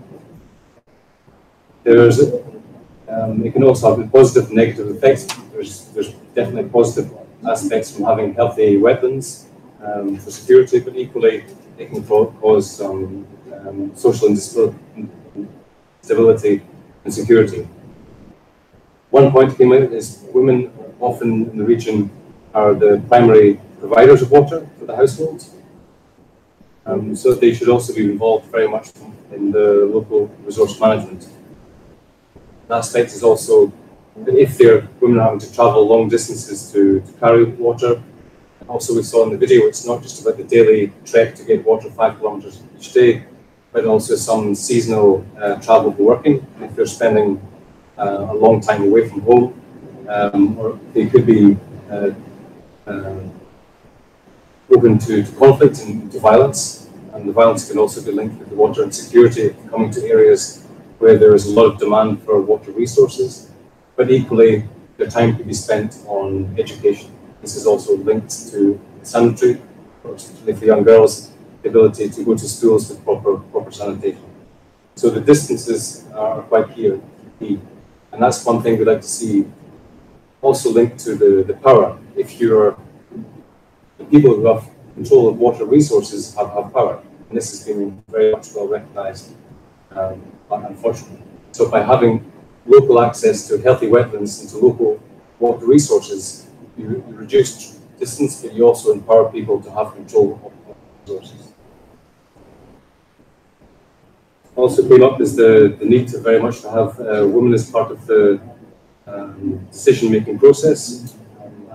It can also have positive and negative effects. There's definitely positive aspects from having healthy wetlands for security, but equally it can cause social instability and security. One point came out is women often in the region are the primary providers of water for the households. So they should also be involved very much in the local resource management. An aspect is also that if women are having to travel long distances to carry water, and also we saw in the video, it's not just about the daily trek to get water 5 kilometers each day, but also some seasonal travel for working. If they're spending a long time away from home, or they could be open to conflict and to violence, and the violence can also be linked with the water insecurity coming to areas where there is a lot of demand for water resources, but equally their time could be spent on education. This is also linked to sanitary, particularly for young girls, the ability to go to schools with proper sanitation. So the distances are quite key, and that's one thing we'd like to see also linked to the power. If the people who have control of water resources have power, and this has been very much well recognized, unfortunately. So by having local access to healthy wetlands and to local water resources, you reduce distance, but you also empower people to have control of resources. Also came up is the need to very much to have women as part of the decision-making process.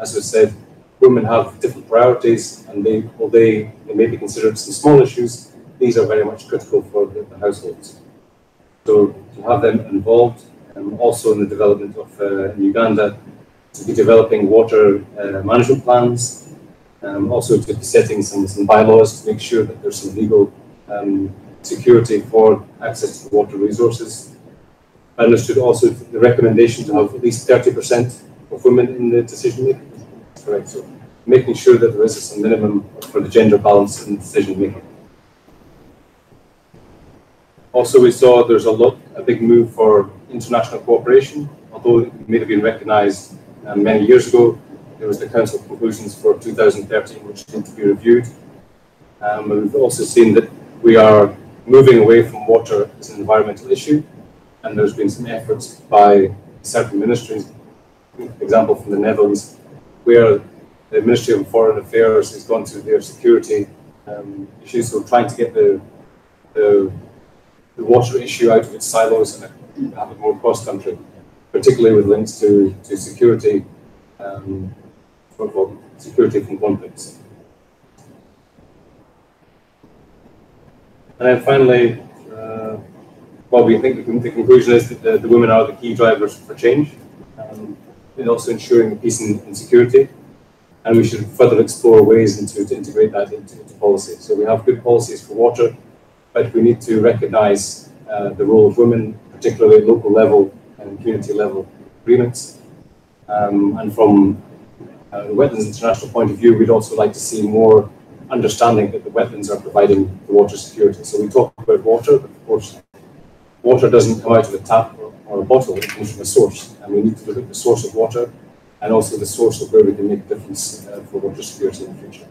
As I said, women have different priorities, and although they may be considered some small issues, these are very much critical for the households. So to have them involved, also in the development of in Uganda, to be developing water management plans, also to be setting some bylaws to make sure that there's some legal security for access to water resources. I understood also the recommendation to have at least 30% of women in the decision making. That's correct. So making sure that there is some minimum for the gender balance in decision making. Also, we saw there's a big move for international cooperation, although it may have been recognized many years ago. There was the Council conclusions for 2013, which need to be reviewed. And we've also seen that we are moving away from water as an environmental issue, and there's been some efforts by certain ministries, for example from the Netherlands, where the Ministry of Foreign Affairs has gone to their security issues, so trying to get the water issue out of its silos and have it more cross-country, particularly with links to security, security from conflicts. And then finally, we think the conclusion is that the women are the key drivers for change, and also ensuring peace and security. And we should further explore ways to integrate that into policy. So we have good policies for water, but we need to recognize the role of women, particularly at local level and community level agreements. And from the Wetlands International point of view, we'd also like to see more understanding that the wetlands are providing the water security. So we talk about water, but of course, water doesn't come out of a tap or a bottle, it comes from a source. And we need to look at the source of water and also the source of where we can make a difference for water security in the future.